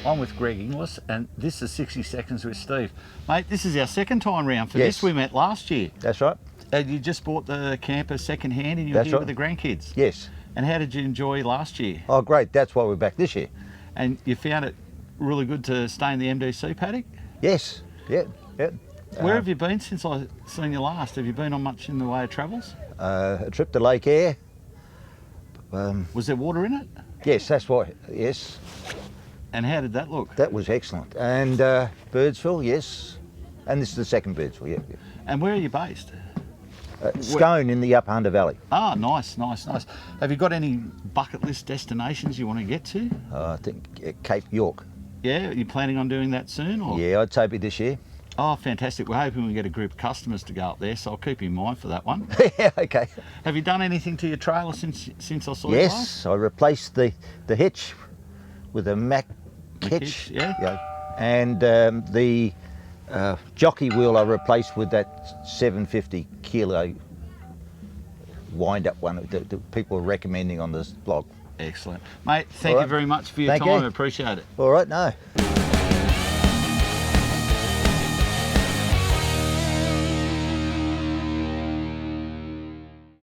I'm with Greg Inglis, and this is 60 Seconds with Steve. Mate, this is our second time round for this. We met last year. That's right. And you just bought the camper second hand and you're here with the grandkids. Yes. And how did you enjoy last year? Oh, great. That's why we're back this year. And you found it really good to stay in the MDC paddock? Yes. Yeah. Yeah. Where have you been since I seen you last? Have you been on much in the way of travels? A trip to Lake Eyre. Was there water in it? Yes, that's why. Yes. And how did that look? That was excellent. And Birdsville, yes. And this is the second Birdsville, yeah. And where are you based? Scone in the Upper Hunter Valley. Ah, nice, nice, nice. Have you got any bucket list destinations you want to get to? I think Cape York. Yeah, are you planning on doing that soon? Or? Yeah, I'd say this year. Oh, fantastic. We're hoping we get a group of customers to go up there, so I'll keep you in mind for that one. Yeah, okay. Have you done anything to your trailer since I saw you last? Yes, I replaced the hitch with a Mack hitch. Yeah. And the jockey wheel I replaced with that 750 kilo wind-up one that people are recommending on this blog. Excellent. Mate, thank you very much for your time. I appreciate it. All right, no.